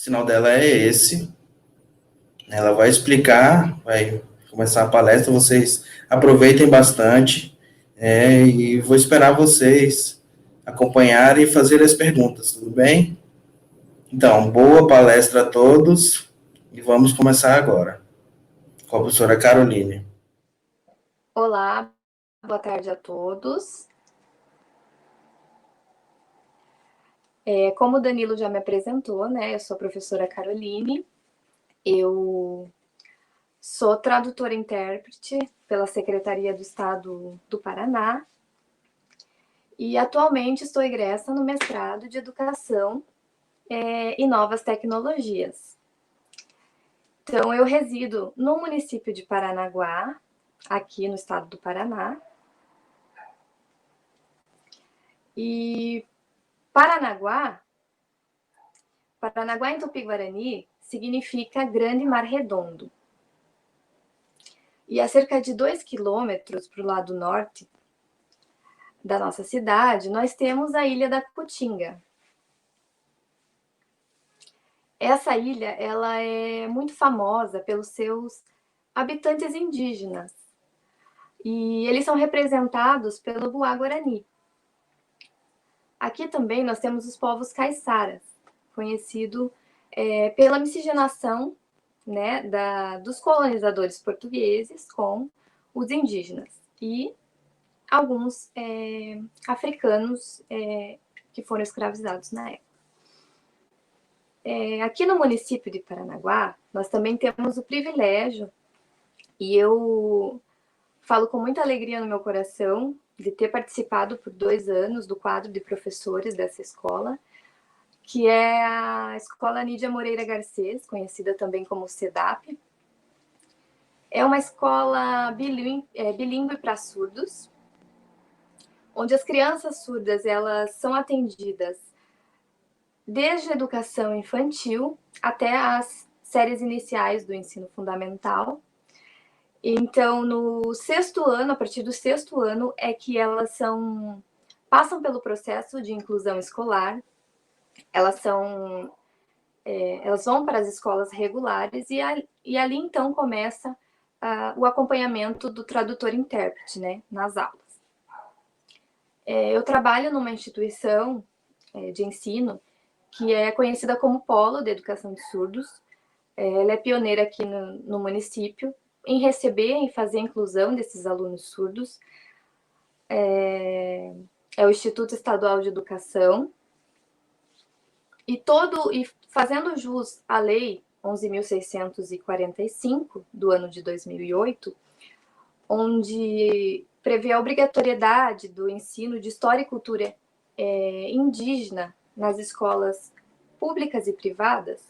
sinal dela é esse. Ela vai explicar, vai começar a palestra, vocês aproveitem bastante, e vou esperar vocês acompanharem e fazer as perguntas, tudo bem? Então, boa palestra a todos e vamos começar agora com a professora Caroline. Olá, boa tarde a todos. Como o Danilo já me apresentou, né, eu sou a professora Caroline, eu sou tradutora e intérprete pela Secretaria do Estado do Paraná e atualmente estou egressa no mestrado de Educação e Novas Tecnologias. Então, eu resido no município de Paranaguá, aqui no estado do Paraná, e Paranaguá em Tupi-Guarani significa Grande Mar Redondo. E a cerca de 2 quilômetros para o lado norte da nossa cidade, nós temos a Ilha da Cutinga. Essa ilha, ela é muito famosa pelos seus habitantes indígenas. E eles são representados pelo Buá-Guarani. Aqui também nós temos os povos caiçaras, conhecido pela miscigenação, né, dos colonizadores portugueses com os indígenas e alguns africanos que foram escravizados na época. Aqui no município de Paranaguá, nós também temos o privilégio, e eu falo com muita alegria no meu coração, de ter participado por 2 anos do quadro de professores dessa escola, que é a Escola Nídia Moreira Garcês, conhecida também como CEDAP. É uma escola bilíngue para surdos, onde as crianças surdas elas são atendidas desde a educação infantil até as séries iniciais do ensino fundamental. Então, no 6º ano, a partir do 6º ano, é que elas passam pelo processo de inclusão escolar, elas vão para as escolas regulares e ali, então, começa o acompanhamento do tradutor-intérprete, né, nas aulas. Eu trabalho numa instituição de ensino que é conhecida como Polo de Educação de Surdos. Ela é pioneira aqui no município em receber e fazer a inclusão desses alunos surdos. É o Instituto Estadual de Educação. E fazendo jus à Lei 11.645, do ano de 2008, onde prevê a obrigatoriedade do ensino de história e cultura indígena nas escolas públicas e privadas.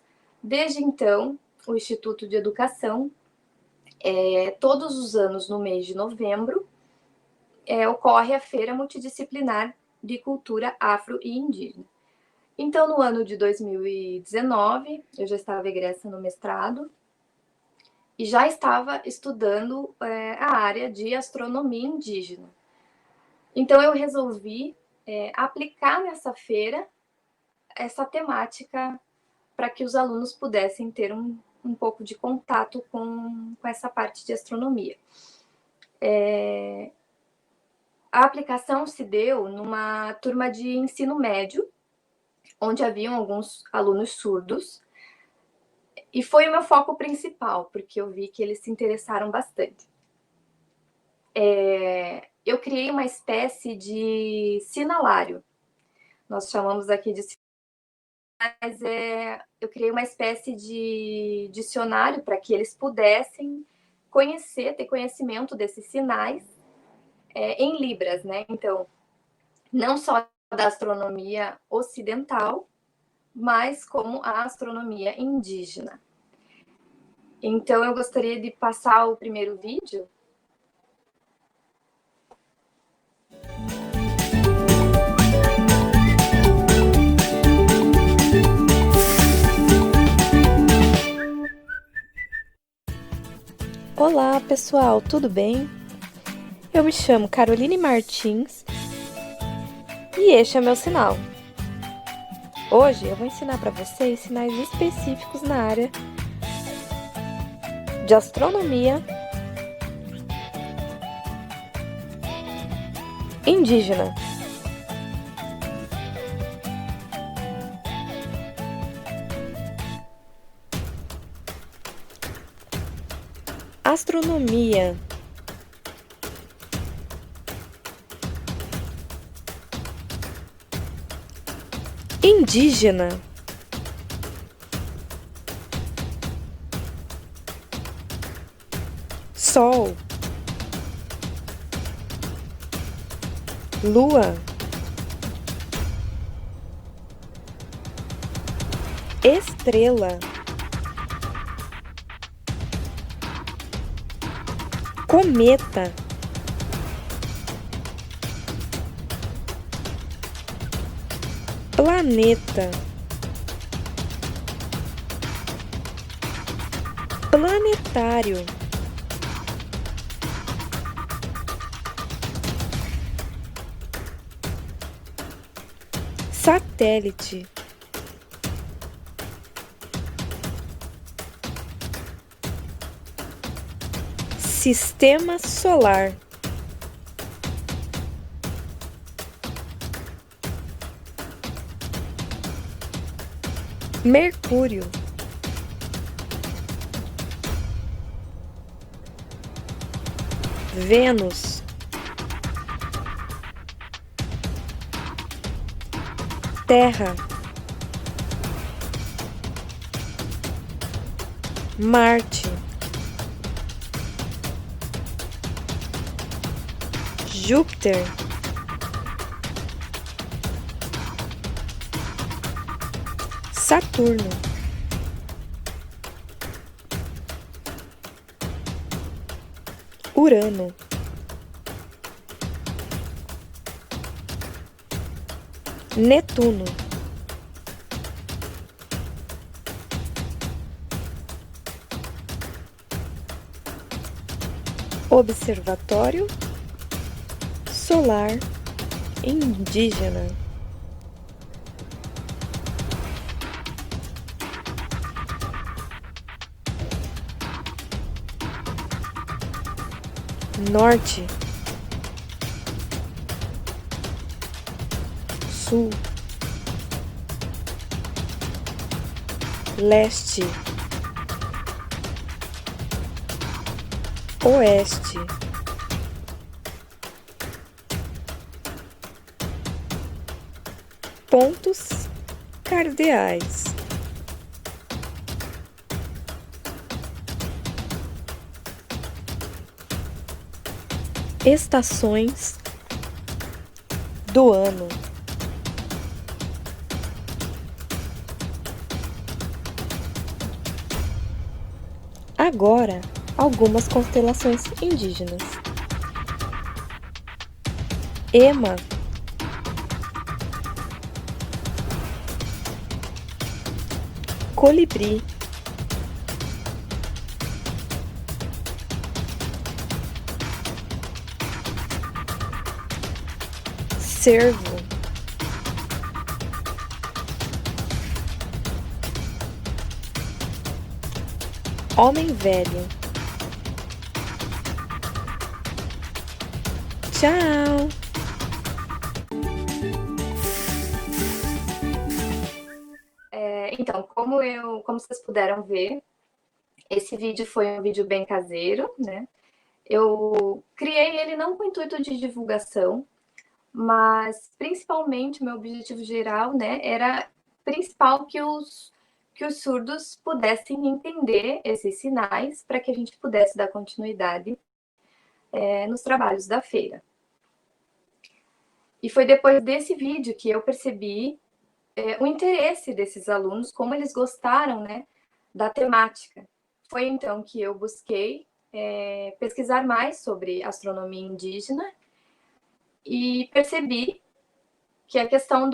Desde então, o Instituto de Educação, todos os anos, no mês de novembro, ocorre a Feira Multidisciplinar de Cultura Afro e Indígena. Então, no ano de 2019, eu já estava egressa no mestrado e já estava estudando a área de astronomia indígena. Então, eu resolvi aplicar nessa feira essa temática para que os alunos pudessem ter um pouco de contato com essa parte de astronomia. A aplicação se deu numa turma de ensino médio, onde haviam alguns alunos surdos, e foi o meu foco principal, porque eu vi que eles se interessaram bastante. Eu criei uma espécie de sinalário, nós chamamos aqui de mas eu criei uma espécie de dicionário para que eles pudessem ter conhecimento desses sinais em Libras, né? Então, não só da astronomia ocidental, mas como a astronomia indígena. Então, eu gostaria de passar o primeiro vídeo. Olá, pessoal, tudo bem? Eu me chamo Caroline Martins e este é meu sinal. Hoje eu vou ensinar para vocês sinais específicos na área de astronomia indígena. Astronomia. Indígena. Sol. Lua. Estrela. Cometa. Planeta. Planetário. Satélite. Sistema solar. Mercúrio. Vênus. Terra. Marte. Júpiter. Saturno. Urano. Netuno. Observatório Solar Indígena. Norte, Sul, Leste, Oeste, pontos cardeais. Estações do ano. Agora, algumas constelações indígenas. Ema, Colibri, Cervo, Homem Velho. Tchau! Então, como vocês puderam ver, esse vídeo foi um vídeo bem caseiro, né? Eu criei ele não com o intuito de divulgação, mas principalmente o meu objetivo geral, né, era principal que os surdos pudessem entender esses sinais para que a gente pudesse dar continuidade nos trabalhos da feira. E foi depois desse vídeo que eu percebi o interesse desses alunos, como eles gostaram, né, da temática. Foi então que eu busquei pesquisar mais sobre astronomia indígena e percebi que a questão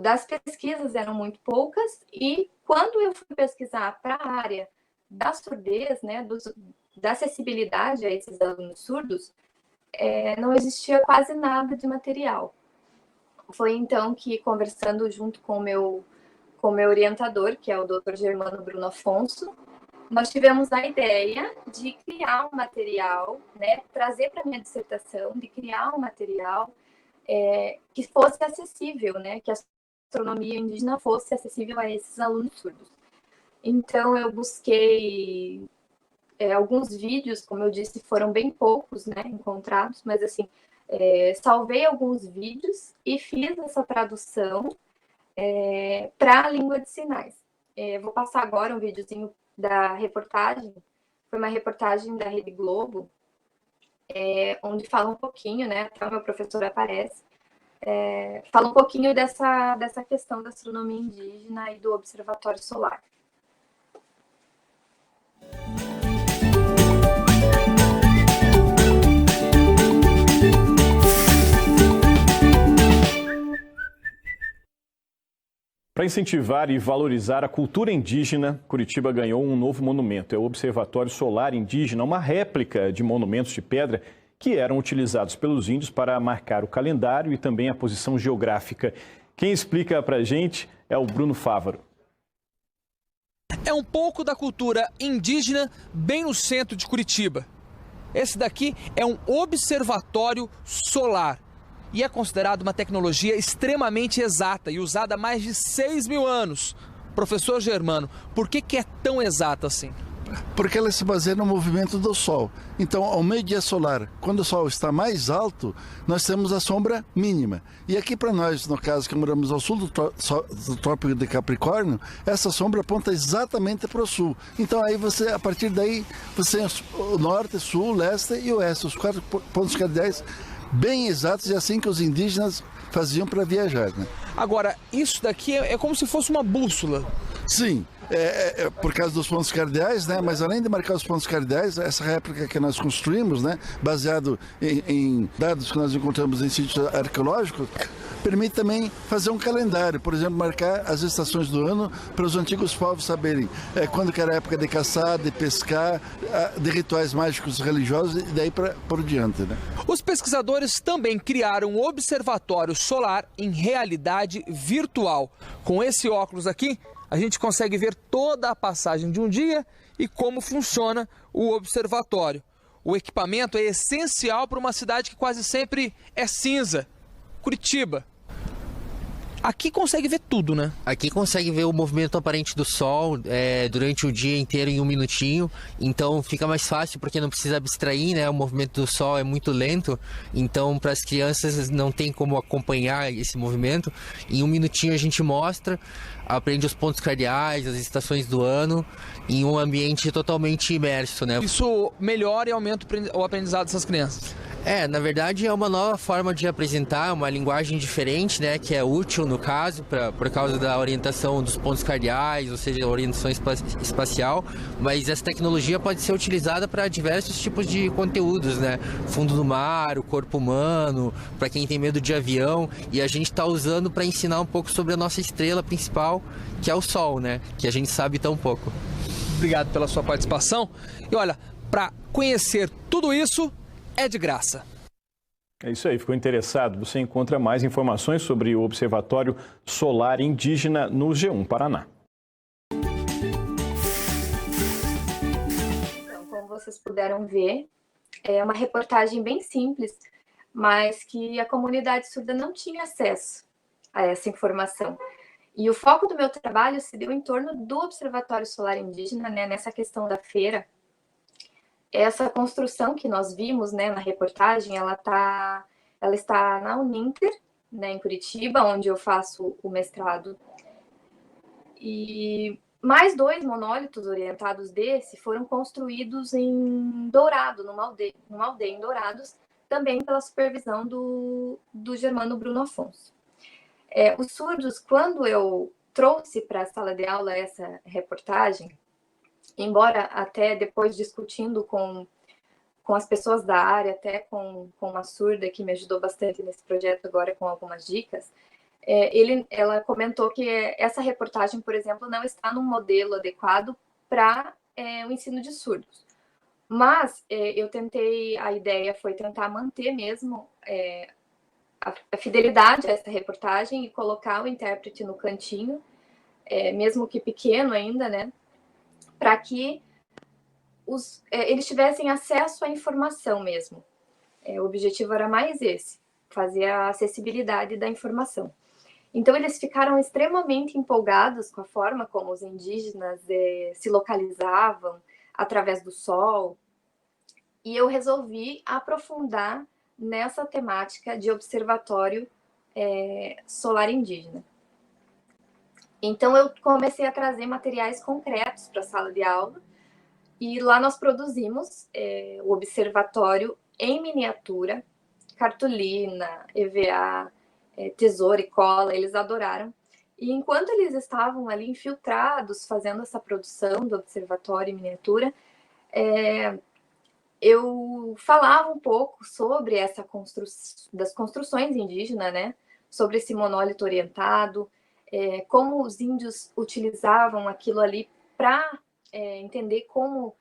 das pesquisas eram muito poucas, e quando eu fui pesquisar para a área da surdez, né, da acessibilidade a esses alunos surdos, não existia quase nada de material. Foi então que, conversando junto com o meu orientador, que é o Dr. Germano Bruno Afonso, nós tivemos a ideia de criar um material, né, trazer para a minha dissertação, de criar um material que fosse acessível, né, que a astronomia indígena fosse acessível a esses alunos surdos. Então, eu busquei alguns vídeos, como eu disse, foram bem poucos, né, encontrados, mas assim, salvei alguns vídeos e fiz essa tradução para a língua de sinais. Vou passar agora um videozinho da reportagem, foi uma reportagem da Rede Globo, onde fala um pouquinho, né, até o meu professor aparece, fala um pouquinho dessa questão da astronomia indígena e do observatório solar. Para incentivar e valorizar a cultura indígena, Curitiba ganhou um novo monumento. É o Observatório Solar Indígena, uma réplica de monumentos de pedra que eram utilizados pelos índios para marcar o calendário e também a posição geográfica. Quem explica para a gente é o Bruno Fávaro. É um pouco da cultura indígena bem no centro de Curitiba. Esse daqui é um observatório solar e é considerado uma tecnologia extremamente exata e usada há mais de 6.000 anos. Professor Germano, por que é tão exata assim? Porque ela se baseia no movimento do Sol. Então, ao meio-dia solar, quando o Sol está mais alto, nós temos a sombra mínima. E aqui para nós, no caso que moramos ao sul do Trópico de Capricórnio, essa sombra aponta exatamente para o sul. Então, aí você, a partir daí, você tem o norte, sul, leste e oeste, os 4 pontos cardeais bem exatos, e assim que os indígenas faziam para viajar, né? Agora, isso daqui é como se fosse uma bússola. Sim, por causa dos pontos cardeais, né? Mas além de marcar os pontos cardeais, essa réplica que nós construímos, né? Baseado em dados que nós encontramos em sítios arqueológicos, permite também fazer um calendário, por exemplo, marcar as estações do ano para os antigos povos saberem quando que era a época de caçar, de pescar, de rituais mágicos religiosos e daí por diante, né? Os pesquisadores também criaram um observatório solar em realidade virtual. Com esse óculos aqui, a gente consegue ver toda a passagem de um dia e como funciona o observatório. O equipamento é essencial para uma cidade que quase sempre é cinza, Curitiba. Aqui consegue ver tudo, né? Aqui consegue ver o movimento aparente do Sol durante o dia inteiro em 1 minutinho. Então fica mais fácil porque não precisa abstrair, né? O movimento do Sol é muito lento. Então para as crianças não tem como acompanhar esse movimento. Em 1 minutinho a gente mostra, aprende os pontos cardeais, as estações do ano, em um ambiente totalmente imerso, né? Isso melhora e aumenta o aprendizado dessas crianças. Na verdade é uma nova forma de apresentar, uma linguagem diferente, né, que é útil no caso, por causa da orientação dos pontos cardeais, ou seja, a orientação espacial, mas essa tecnologia pode ser utilizada para diversos tipos de conteúdos, né, fundo do mar, o corpo humano, para quem tem medo de avião, e a gente está usando para ensinar um pouco sobre a nossa estrela principal, que é o Sol, né, que a gente sabe tão pouco. Obrigado pela sua participação. E olha, para conhecer tudo isso, é de graça. É isso aí, ficou interessado? Você encontra mais informações sobre o Observatório Solar Indígena no G1 Paraná. Então, como vocês puderam ver, é uma reportagem bem simples, mas que a comunidade surda não tinha acesso a essa informação. E o foco do meu trabalho se deu em torno do Observatório Solar Indígena, né, nessa questão da feira. Essa construção que nós vimos, né, na reportagem, ela está na Uninter, né, em Curitiba, onde eu faço o mestrado. E mais 2 monólitos orientados desse foram construídos em Dourado, numa aldeia em Dourados, também pela supervisão do Germano Bruno Afonso. Os surdos, quando eu trouxe para a sala de aula essa reportagem, embora até depois discutindo com as pessoas da área, até com uma surda que me ajudou bastante nesse projeto agora com algumas dicas, ela comentou que essa reportagem, por exemplo, não está num modelo adequado para o ensino de surdos. Mas a ideia foi tentar manter mesmo a fidelidade a essa reportagem e colocar o intérprete no cantinho, mesmo que pequeno ainda, né, para que eles tivessem acesso à informação mesmo. O objetivo era mais esse, fazer a acessibilidade da informação. Então, eles ficaram extremamente empolgados com a forma como os indígenas se localizavam através do sol, e eu resolvi aprofundar nessa temática de observatório solar indígena. Então, eu comecei a trazer materiais concretos para a sala de aula, e lá nós produzimos o observatório em miniatura, cartolina, EVA, tesoura e cola, eles adoraram. E enquanto eles estavam ali infiltrados, fazendo essa produção do observatório em miniatura, eu falava um pouco sobre essa das construções indígenas, né? Sobre esse monólito orientado, como os índios utilizavam aquilo ali para entender como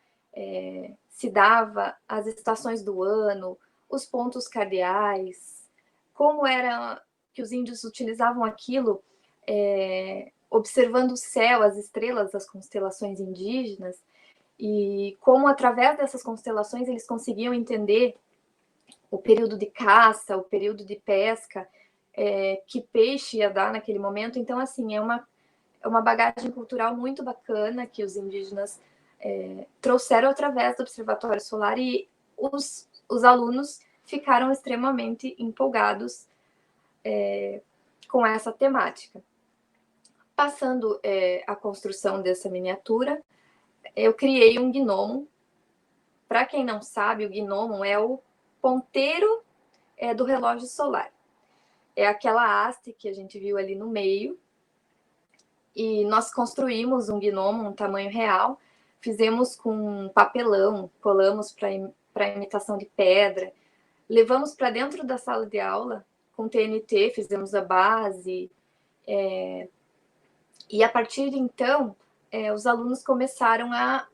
se dava as estações do ano, os pontos cardeais, como era que os índios utilizavam aquilo, observando o céu, as estrelas das constelações indígenas, e como através dessas constelações eles conseguiam entender o período de caça, o período de pesca, que peixe ia dar naquele momento. Então, assim, é uma bagagem cultural muito bacana que os indígenas trouxeram através do Observatório Solar, e os alunos ficaram extremamente empolgados com essa temática. Passando a construção dessa miniatura, eu criei um gnomo. Para quem não sabe, o gnomo é o ponteiro do relógio solar. É aquela haste que a gente viu ali no meio. E nós construímos um gnomo, um tamanho real, fizemos com papelão, colamos para imitação de pedra, levamos para dentro da sala de aula com TNT, fizemos a base, e a partir de então, os alunos começaram a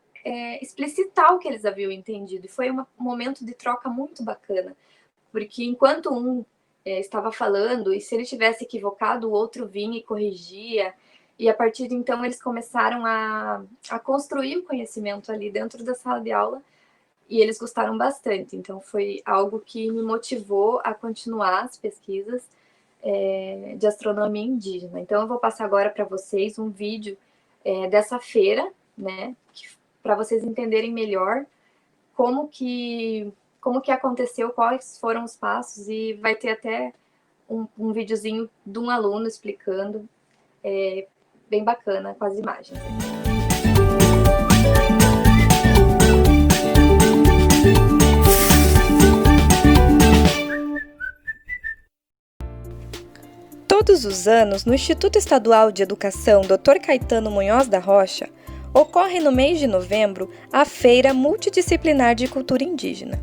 explicitar o que eles haviam entendido, e foi um momento de troca muito bacana, porque enquanto um estava falando, e se ele tivesse equivocado, o outro vinha e corrigia, e a partir de então eles começaram a construir o conhecimento ali dentro da sala de aula, e eles gostaram bastante. Então foi algo que me motivou a continuar as pesquisas de astronomia indígena. Então eu vou passar agora para vocês um vídeo dessa feira, né, para vocês entenderem melhor como que aconteceu, quais foram os passos, e vai ter até um videozinho de um aluno explicando, bem bacana, com as imagens. Todos os anos, no Instituto Estadual de Educação Dr. Caetano Munhoz da Rocha, ocorre no mês de novembro a Feira Multidisciplinar de Cultura Indígena.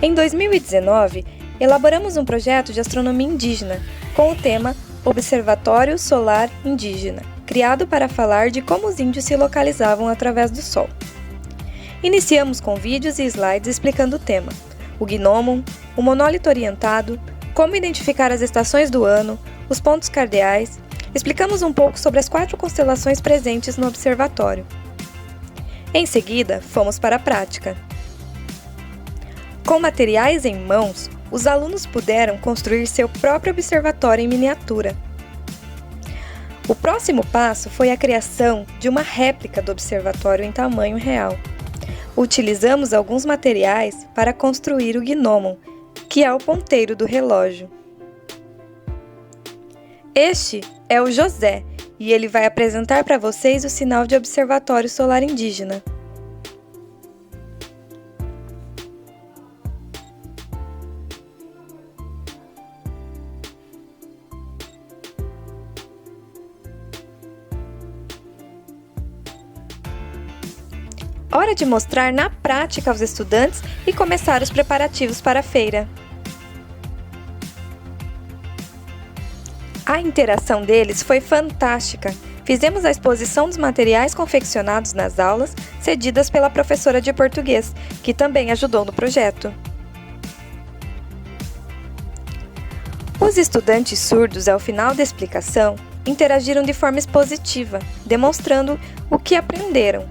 Em 2019, elaboramos um projeto de astronomia indígena com o tema Observatório Solar Indígena, criado para falar de como os índios se localizavam através do Sol. Iniciamos com vídeos e slides explicando o tema, o gnomon, o monólito orientado, como identificar as estações do ano, os pontos cardeais. Explicamos um pouco sobre as 4 constelações presentes no observatório. Em seguida, fomos para a prática. Com materiais em mãos, os alunos puderam construir seu próprio observatório em miniatura. O próximo passo foi a criação de uma réplica do observatório em tamanho real. Utilizamos alguns materiais para construir o gnomon, que é o ponteiro do relógio. Este é o José, e ele vai apresentar para vocês o sinal de observatório solar indígena. Hora de mostrar na prática aos estudantes e começar os preparativos para a feira. A interação deles foi fantástica. Fizemos a exposição dos materiais confeccionados nas aulas, cedidas pela professora de português, que também ajudou no projeto. Os estudantes surdos, ao final da explicação, interagiram de forma expositiva, demonstrando o que aprenderam,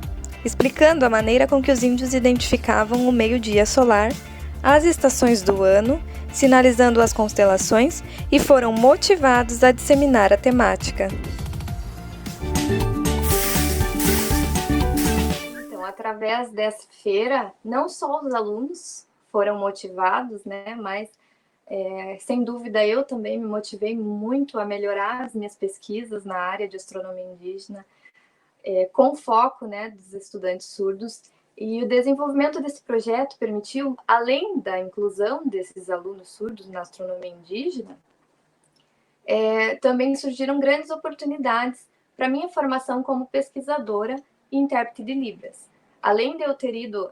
explicando a maneira com que os índios identificavam o meio-dia solar, as estações do ano, sinalizando as constelações e foram motivados a disseminar a temática. Então, através dessa feira, não só os alunos foram motivados, né, mas sem dúvida eu também me motivei muito a melhorar as minhas pesquisas na área de astronomia indígena, com foco, né, dos estudantes surdos. E o desenvolvimento desse projeto permitiu, além da inclusão desses alunos surdos na astronomia indígena, também surgiram grandes oportunidades para minha formação como pesquisadora e intérprete de Libras. Além de eu ter ido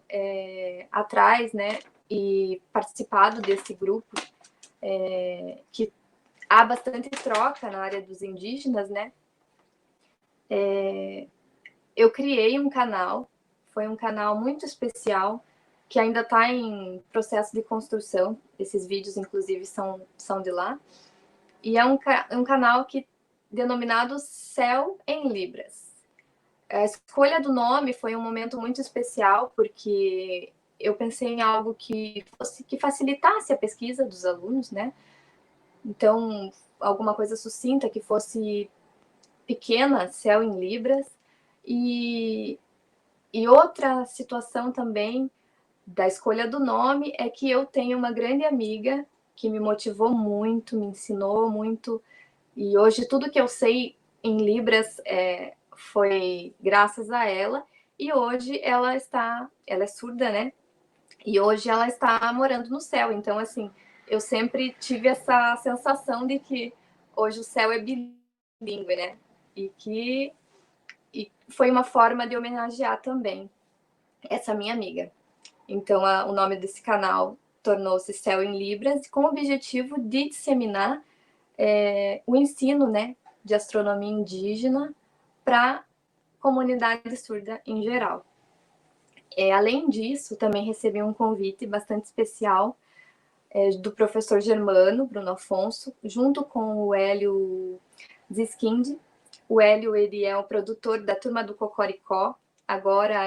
atrás, né, e participado desse grupo, que há bastante troca na área dos indígenas, né, eu criei um canal, foi um canal muito especial, que ainda está em processo de construção. Esses vídeos, inclusive, são de lá. E é um canal denominado Céu em Libras. A escolha do nome foi um momento muito especial, porque eu pensei em algo que facilitasse a pesquisa dos alunos, né? Então, alguma coisa sucinta, que fosse pequena, Céu em Libras. E outra situação também da escolha do nome é que eu tenho uma grande amiga que me motivou muito, me ensinou muito, e hoje tudo que eu sei em Libras foi graças a ela, e hoje ela é surda, né? E hoje ela está morando no céu. Então, assim, eu sempre tive essa sensação de que hoje o céu é bilíngue, né? E foi uma forma de homenagear também essa minha amiga. Então, o nome desse canal tornou-se Céu em Libras, com o objetivo de disseminar o ensino, né, de astronomia indígena para a comunidade surda em geral. Além disso, também recebi um convite bastante especial do professor Germano, Bruno Afonso, junto com o Hélio Ziskind. O Hélio, ele é o produtor da Turma do Cocoricó, agora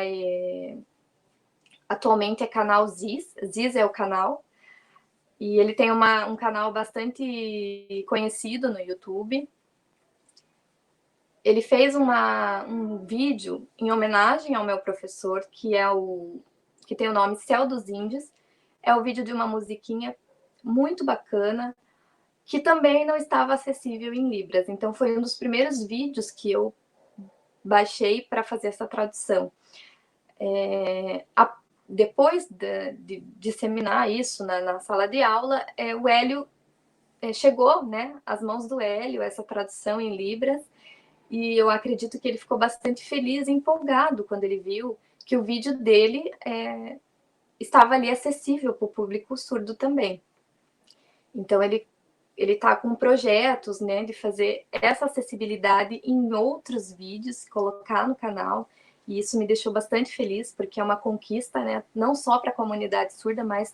atualmente é canal Ziz é o canal, e ele tem um canal bastante conhecido no YouTube. Ele fez um vídeo em homenagem ao meu professor, que tem o nome Céu dos Índios. É o vídeo de uma musiquinha muito bacana, que também não estava acessível em Libras. Então, foi um dos primeiros vídeos que eu baixei para fazer essa tradução. Depois de disseminar isso na sala de aula, o Hélio chegou, né, às mãos do Hélio, essa tradução em Libras, e eu acredito que ele ficou bastante feliz e empolgado quando ele viu que o vídeo dele estava ali acessível para o público surdo também. Então, ele está com projetos, né, de fazer essa acessibilidade em outros vídeos, colocar no canal, e isso me deixou bastante feliz, porque é uma conquista, né, não só para a comunidade surda, mas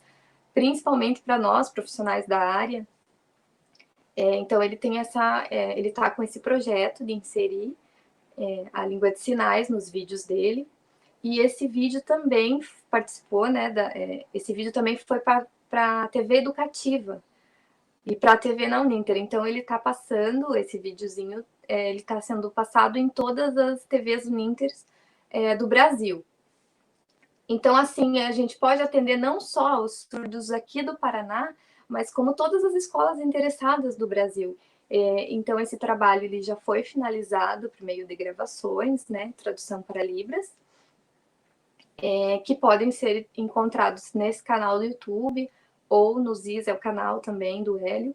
principalmente para nós, profissionais da área. Então, ele está com esse projeto de inserir a língua de sinais nos vídeos dele, e esse vídeo também participou, né, esse vídeo também foi para a TV educativa, e para a TV na Uninter. Então, ele está passando, esse videozinho, ele está sendo passado em todas as TVs Uninters do Brasil. Então, assim, a gente pode atender não só os surdos aqui do Paraná, mas como todas as escolas interessadas do Brasil. Então, esse trabalho ele já foi finalizado por meio de gravações, né, tradução para Libras, que podem ser encontrados nesse canal do YouTube, ou no Ziz, é o canal também do Hélio.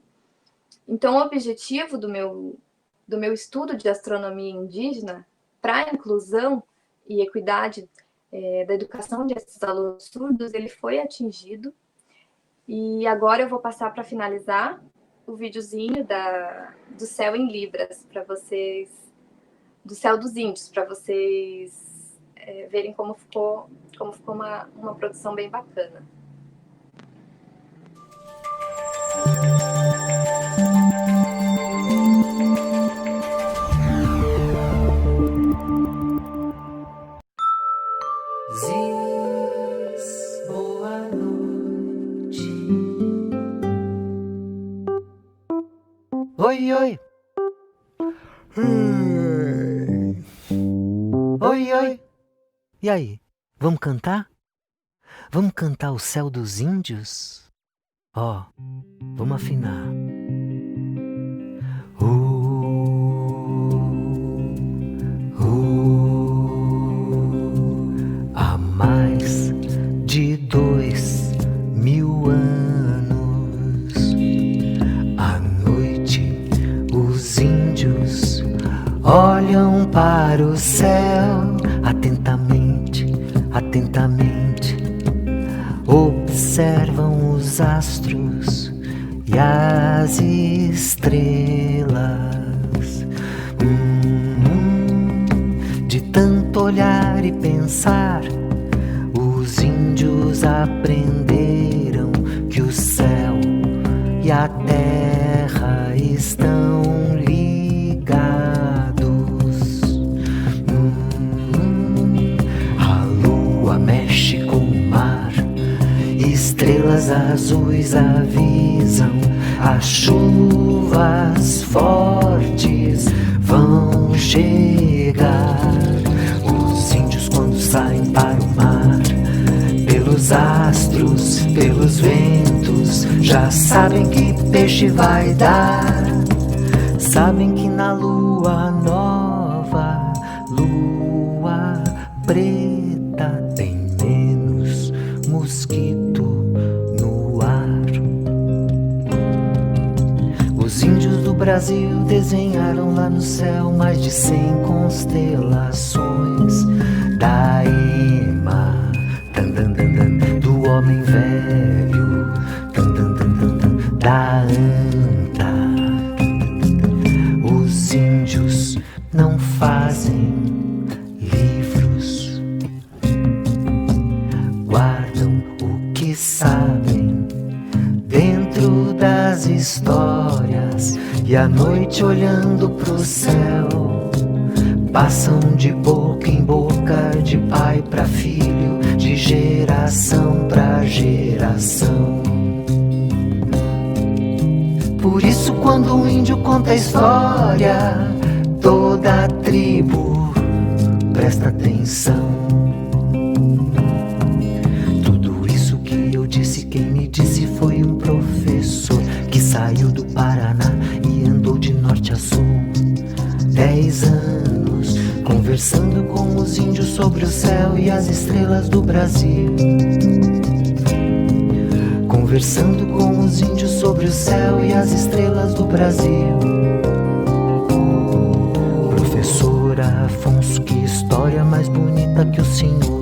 Então, o objetivo do meu estudo de astronomia indígena para a inclusão e equidade da educação desses alunos surdos, ele foi atingido. E agora eu vou passar para finalizar o videozinho do Céu em Libras, para vocês, do Céu dos Índios, para vocês verem como ficou uma produção bem bacana. Oi, oi. Oi, oi. E aí, vamos cantar? Vamos cantar o Céu dos Índios? Ó, vamos afinar. Há mais de 2000 anos, à noite, os índios olham para o céu atentamente, atentamente, observam os astros e as estrelas. De tanto olhar e pensar, os índios aprenderam que o céu e a terra estão ligados. A lua mexe com o mar, estrelas azuis avisam, as chuvas fortes vão chegar. Os índios, quando saem para o mar, pelos astros, pelos ventos, já sabem que peixe vai dar. Sabem que na lua nova, lua preta, tem menos mosquito no ar. Os índios do Brasil desenharam lá no céu mais de 100 constelações da ema, do homem velho, da anta. Os índios não fazem livros, guardam o que sabem dentro das histórias, e à noite olhando pro céu passam de boca em boca, de pai pra filho, de geração pra geração. Por isso, quando o índio conta a história, toda a tribo presta atenção. Tudo isso que eu disse, quem me disse foi um professor que saiu do Paraná e andou de norte a sul 10 anos, conversando com os índios sobre o céu e as estrelas do Brasil. Conversando com os índios sobre o céu e as estrelas do Brasil. Professor Afonso, que história mais bonita que o senhor